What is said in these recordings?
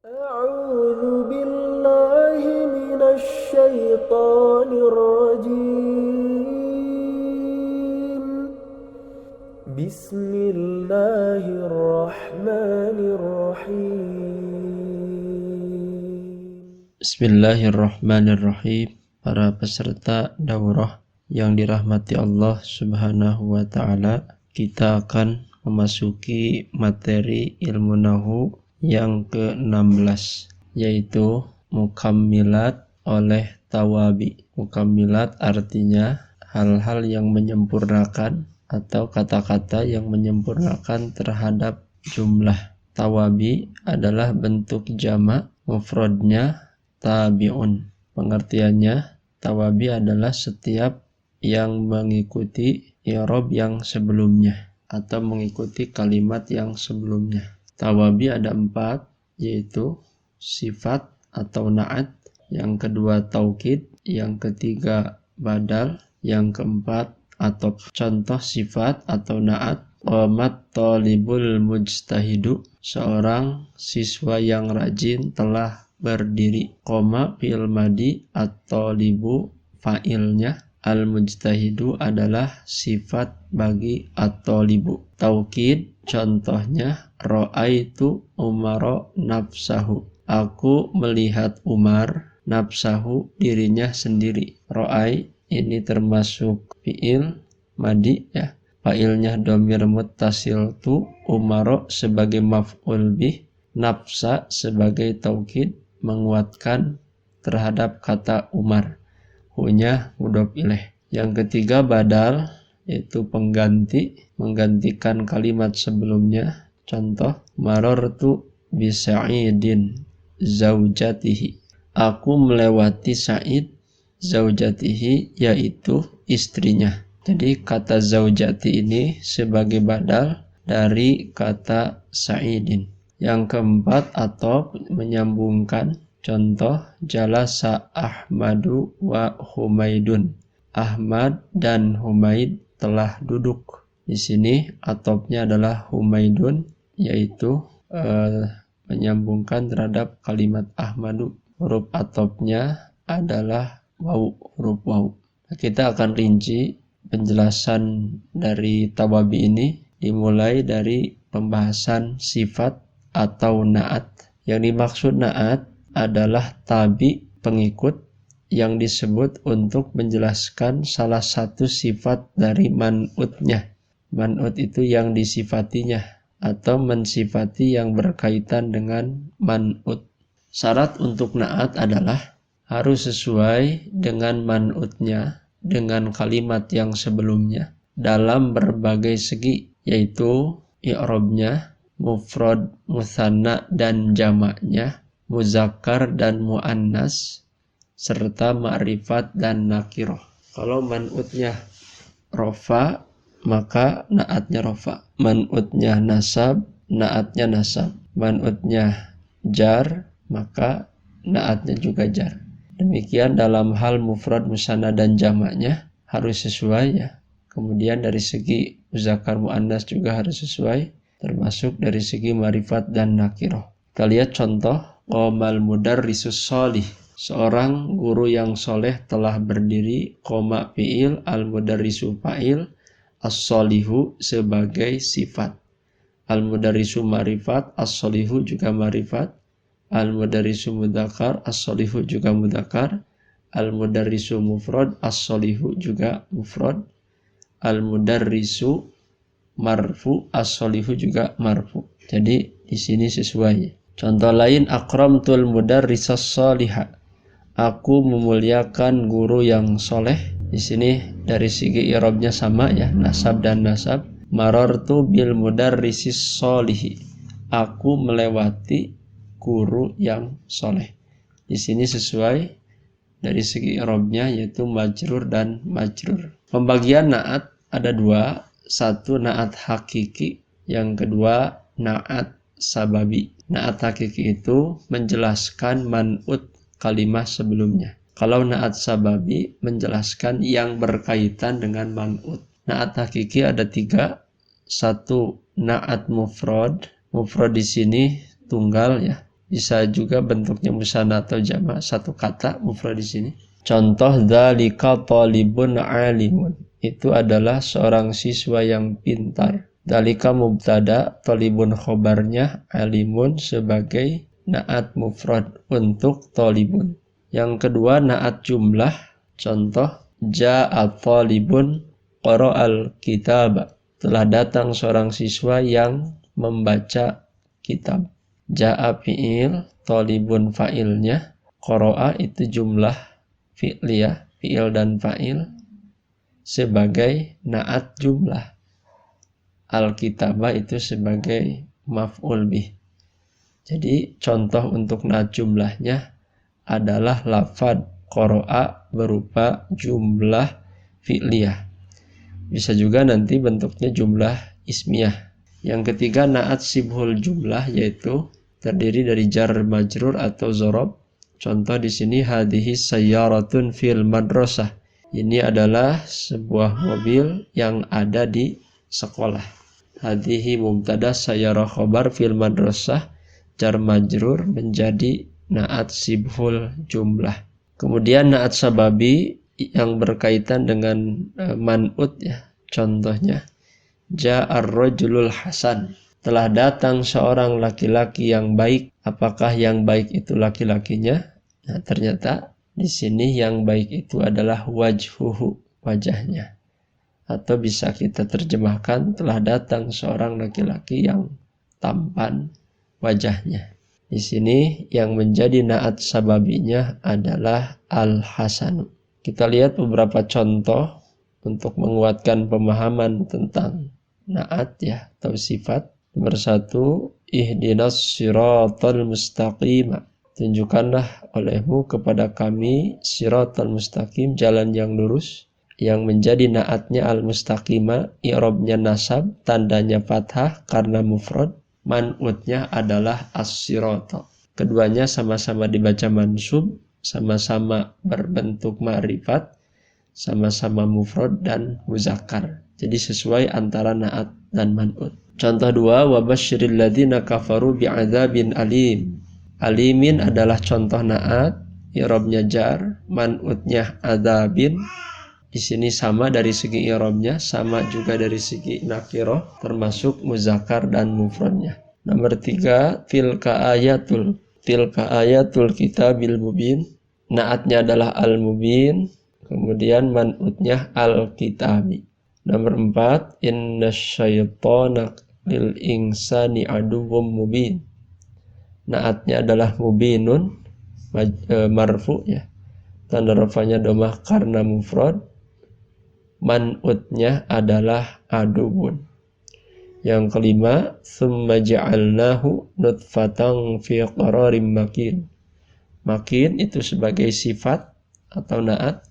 أعوذ بالله من الشيطان الرجيم بسم الله الرحمن الرحيم Bismillahirrahmanirrahim. Para peserta daurah yang dirahmati Allah Subhanahu wa taala, kita akan memasuki materi ilmu nahu yang ke-16, yaitu mukammilat oleh tawabi. Mukammilat artinya hal-hal yang menyempurnakan atau kata-kata yang menyempurnakan terhadap jumlah. Tawabi adalah bentuk jamak, mufradnya tabi'un. Pengertiannya, tawabi adalah setiap yang mengikuti i'rab yang sebelumnya atau mengikuti kalimat yang sebelumnya. Tawabi ada 4, yaitu sifat atau na'at, yang kedua taukid, yang ketiga badal, yang keempat atau contoh sifat atau na'at. Qamat talibul mujtahidu, seorang siswa yang rajin telah berdiri. Qoma fi'il madi atau libu fa'ilnya. Al-mujtahidu adalah sifat bagi atau libu. Taukid contohnya ra'aitu Umaro nafsahu, aku melihat Umar, nafsahu dirinya sendiri. Ra'ai ini termasuk fi'il madi ya. Fa'ilnya dhamir muttasil tu, Umaro sebagai maf'ul bih, nafsa sebagai taukid menguatkan terhadap kata Umar. Hunya mudhof ilaih. Yang ketiga badal, yaitu pengganti, menggantikan kalimat sebelumnya. Contoh, marartu bi Sa'idin zaujatihi, aku melewati Sa'id zaujatihi, yaitu istrinya. Jadi kata zaujati ini sebagai badal dari kata Sa'idin. Yang keempat atau menyambungkan. Contoh, jalasa Ahmadu wa Humaidun, Ahmad dan Humaid telah duduk. Di sini atopnya adalah Humaidun, yaitu menyambungkan terhadap kalimat Ahmadu. Huruf atopnya adalah waw, huruf waw. Kita akan rinci penjelasan dari tawabi ini, dimulai dari pembahasan sifat atau na'at. Yang dimaksud na'at adalah tabi, pengikut, yang disebut untuk menjelaskan salah satu sifat dari man'utnya. Man'ut itu yang disifatinya atau mensifati yang berkaitan dengan man'ut. Syarat untuk na'at adalah harus sesuai dengan man'utnya, dengan kalimat yang sebelumnya dalam berbagai segi, yaitu i'rabnya, mufrad, musanna dan jamaknya, muzakkar dan muannas, serta ma'rifat dan nakirah. Kalau man'utnya rofa, maka na'atnya rofa. Man'utnya nasab, na'atnya nasab. Man'utnya jar, maka na'atnya juga jar. Demikian dalam hal mufrad, musanna dan jamaknya harus sesuai ya. Kemudian dari segi muzakkar muannas juga harus sesuai, termasuk dari segi ma'rifat dan nakirah. Kita lihat contoh, qomal mudarrisus sholih, seorang guru yang soleh telah berdiri. Qoma fi'il, al mudarrisu fa'il, as-sholihu sebagai sifat. Al mudarrisu ma'rifat, as-sholihu juga ma'rifat. Al mudarrisu mudzakkar, as-sholihu juga mudzakkar. Al mudarrisu mufrad, as-sholihu juga mufrad. Al mudarrisu marfu, as-sholihu juga marfu. Jadi di sini sesuai. Contoh lain, akramtul mudarrisas sholiha, aku memuliakan guru yang soleh. Di sini dari segi i'rabnya sama ya, nasab dan nasab. Marartu bil mudarrisis sholihi, aku melewati guru yang soleh. Di sini sesuai dari segi i'rabnya, yaitu majrur dan majrur. Pembagian na'at ada 2, satu na'at hakiki, yang kedua na'at sababi. Na'at hakiki itu menjelaskan man'ut kalimat sebelumnya. Kalau na'at sababi menjelaskan yang berkaitan dengan man'ut. Na'at hakiki ada 3. Satu, na'at mufrad. Mufrad di sini tunggal ya. Bisa juga bentuknya musanna atau jamak, satu kata mufrad di sini. Contoh dzalika talibun alimun. Itu adalah seorang siswa yang pintar. Dzalika mubtada, talibun khobarnya, alimun sebagai naat mufrad untuk talibun. Yang kedua naat jumlah. Contoh ja'a talibun qara'al kitab. Telah datang seorang siswa yang membaca kitab. Ja'a fi'il, talibun fa'ilnya, qara'a itu jumlah fi'liyah, fi'il dan fa'il sebagai naat jumlah. Al-kitabah itu sebagai maf'ul bih. Jadi contoh untuk naat jumlahnya adalah lafad qara'a berupa jumlah fi'liyah. Bisa juga nanti bentuknya jumlah ismiyah. Yang ketiga naat sibhul jumlah, yaitu terdiri dari jar majrur atau zorob. Contoh di sini hadhihi sayyaratun fil madrasah. Ini adalah sebuah mobil yang ada di sekolah. Hadhihi mubtada sayyarah khobar fil madrasah, jar majrur menjadi naat sibhul jumlah. Kemudian naat sababi yang berkaitan dengan man'ut ya. Contohnya ja'ar rajulul hasan. Telah datang seorang laki-laki yang baik. Apakah yang baik itu laki-lakinya? Nah, ternyata di sini yang baik itu adalah wajhuhu, wajahnya. Atau bisa kita terjemahkan telah datang seorang laki-laki yang tampan wajahnya. Di sini yang menjadi naat sababinya adalah al-hasanu. Kita lihat beberapa contoh untuk menguatkan pemahaman tentang naat ya atau sifat. Nomor 1, ihdinas siratal mustaqim. Tunjukkanlah olehmu kepada kami siratal mustaqim, jalan yang lurus. Yang menjadi naatnya al-mustaqima, i'rabnya nasab, tandanya fathah karena mufrad, man'utnya adalah as-sirata. Keduanya sama-sama dibaca mansub, sama-sama berbentuk ma'rifat, sama-sama mufrad dan muzakkar. Jadi sesuai antara naat dan man'ut. Contoh 2, wabasyiril ladzina kafaru bi'adzabin alim. Alimin adalah contoh naat, i'rabnya jar, man'utnya adzabin. Di sini sama dari segi i'rabnya, sama juga dari segi nakirah, termasuk muzakkar dan mufradnya. Nomor 3, tilka ayatul kitabil mubin. Naatnya adalah al-mubin, kemudian man'utnya al-kitabi. Nomor 4, innasyaitana lil insani aduwwum mubin. Naatnya adalah mubinun, marfu ya. Tanda rafanya domah karena mufrad. Man'utnya adalah aduwwun. Yang kelima, tsumma ja'alnahu nutfatan fi qararim makin. Makin itu sebagai sifat atau naat.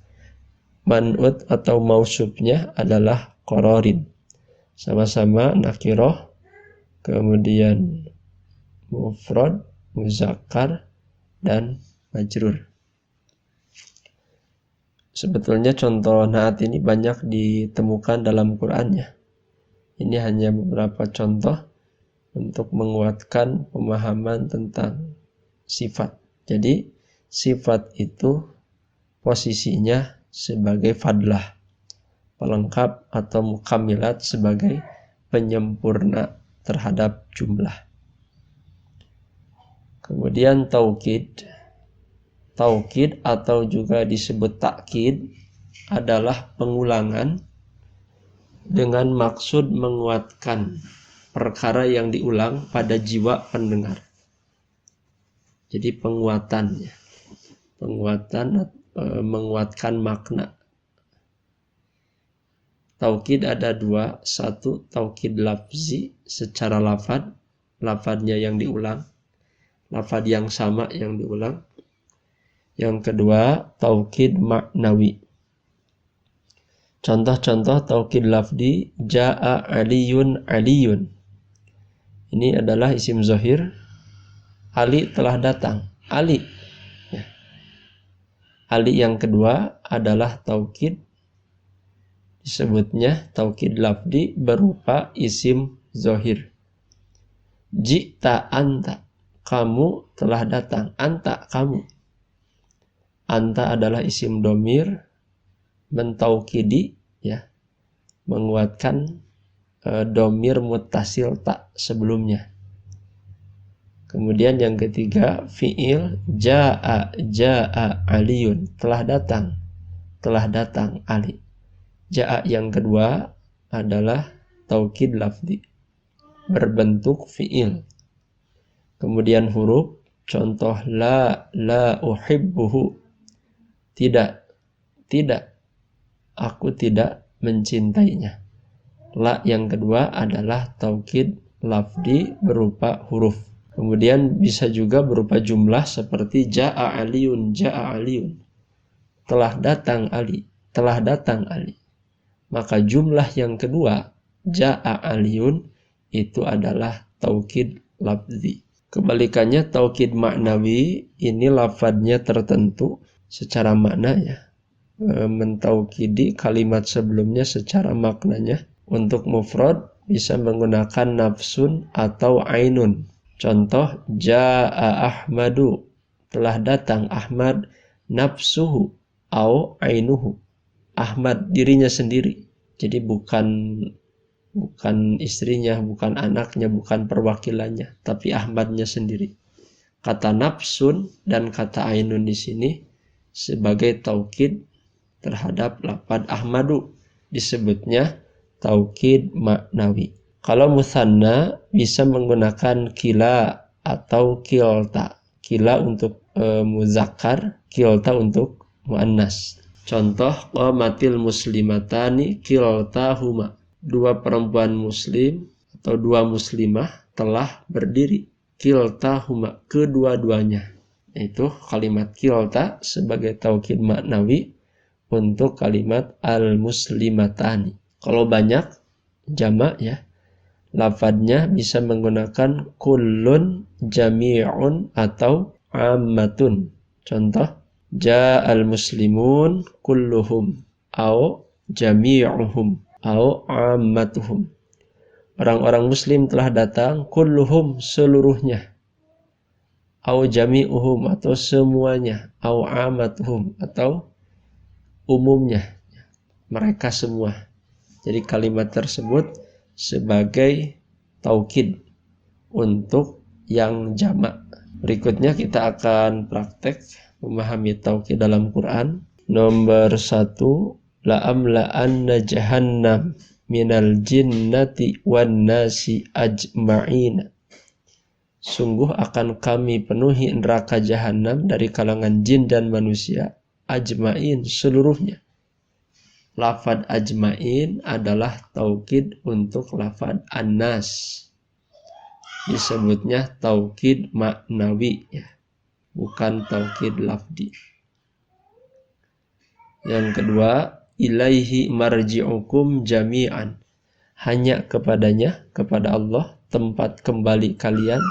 Man'ut atau mausubnya adalah qararin. Sama-sama nakirah, kemudian mufrad, muzakkar, dan majrur. Sebetulnya contoh naat ini banyak ditemukan dalam Qur'annya. Ini hanya beberapa contoh untuk menguatkan pemahaman tentang sifat. Jadi sifat itu posisinya sebagai fadlah, pelengkap atau mukamilat sebagai penyempurna terhadap jumlah. Kemudian taukid. Taukid atau juga disebut takkid adalah pengulangan dengan maksud menguatkan perkara yang diulang pada jiwa pendengar. Jadi penguatannya, menguatkan makna. Taukid ada dua, satu taukid lafzi secara lafad, lafadnya yang diulang, lafad yang sama yang diulang. Yang kedua taukid maknawi. Contoh-contoh taukid lafzi, ja'a aliyun aliyun. Ini adalah isim zahir. Ali telah datang. Ali. Ya. Ali yang kedua adalah taukid. Disebutnya taukid lafzi berupa isim zahir. Ji'ta anta. kamu telah datang. Anta, kamu. Anta adalah isim domir mentaukidi, ya, menguatkan domir muttasil tak sebelumnya. Kemudian yang ketiga, fi'il ja'a aliyun, telah datang Ali. Ja'a yang kedua adalah taukid lafzi berbentuk fi'il. Kemudian huruf, contoh la uhibbuhu, tidak, aku tidak mencintainya. La yang kedua adalah taukid lafzi berupa huruf. Kemudian bisa juga berupa jumlah seperti ja'a aliyun, telah datang Ali. Maka jumlah yang kedua, ja'a aliyun, itu adalah taukid lafzi. Kebalikannya taukid maknawi, ini lafadznya tertentu secara makna, ya, mentaukidi kalimat sebelumnya secara maknanya. Untuk mufrad bisa menggunakan nafsun atau ainun. Contoh, ja'a Ahmadu, telah datang Ahmad, nafsuhu au ainuhu, Ahmad dirinya sendiri. Jadi bukan istrinya, bukan anaknya, bukan perwakilannya, tapi Ahmadnya sendiri. Kata nafsun dan kata ainun di sini sebagai taukid terhadap lafaz Ahmadu, disebutnya taukid maknawi. Kalau musanna bisa menggunakan kila atau kilta. Kila untuk muzakkar, kilta untuk muannas. Contoh, qamatil muslimatani kiltahuma. Dua perempuan muslim atau dua muslimah telah berdiri. Kiltahuma, kedua-duanya. Itu kalimat kilta sebagai taukid maknawi untuk kalimat al-muslimatani. Kalau banyak jamak, ya, lafadznya bisa menggunakan kullun, jami'un, atau ammatun. Contoh, ja'al muslimun kulluhum, au jami'uhum, au ammatuhum. Orang-orang muslim telah datang, kulluhum, seluruhnya, au jami'uhum, atau semuanya, au ammatuhum, atau umumnya, mereka semua. Jadi kalimat tersebut sebagai taukid untuk yang jamak. Berikutnya kita akan praktek memahami taukid dalam Quran. Nomor 1, la'amla'anna jahannam minal jinnati wan nasi ajma'ina. Sungguh akan kami penuhi neraka jahanam dari kalangan jin dan manusia, ajma'in, seluruhnya. Lafad ajma'in adalah taukid untuk lafad an-nas. Disebutnya taukid maknawi, ya, bukan taukid lafdi. Yang kedua, ilaihi marji'ukum jami'an. Hanya kepadanya, kepada Allah, tempat kembali kalian,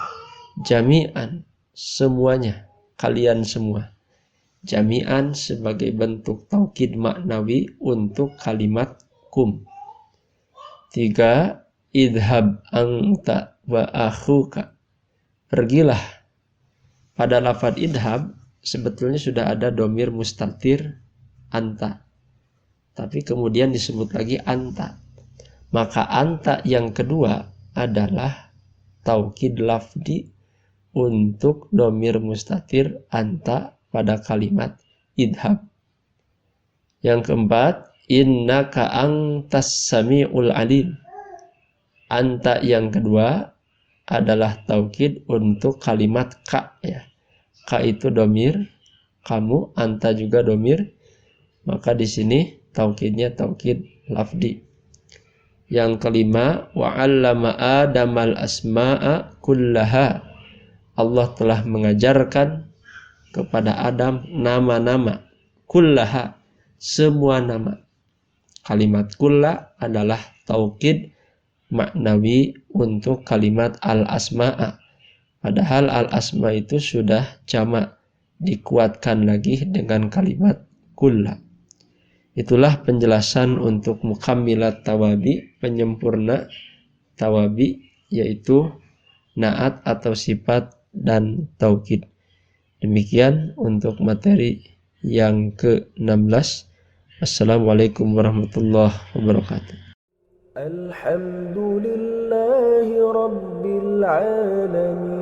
jami'an, semuanya, kalian semua. Jami'an sebagai bentuk taukid maknawi untuk kalimat kum. 3, idhab anta wa akhuka. Pergilah. Pada lafaz idhab sebetulnya sudah ada domir mustatir anta, tapi kemudian disebut lagi anta. Maka anta yang kedua adalah taukid lafdi untuk domir mustatir anta pada kalimat idhab. Yang keempat, innaka antas sami'ul alim. Anta yang kedua adalah taukid untuk kalimat ka, ya. Ka itu domir, kamu, anta juga domir, maka di sini taukidnya taukid lafdi. Yang kelima, wa'allama adamal asma'a kullaha. Allah telah mengajarkan kepada Adam nama-nama, kullaha, semua nama. Kalimat kulla adalah taukid maknawi untuk kalimat al-asma'a. Padahal al-asma itu sudah jamak, dikuatkan lagi dengan kalimat kulla. Itulah penjelasan untuk mukammilat tawabi, penyempurna tawabi, yaitu naat atau sifat dan taukid. Demikian untuk materi yang ke-16. Assalamualaikum warahmatullahi wabarakatuh. Alhamdulillahi Rabbil Alamin.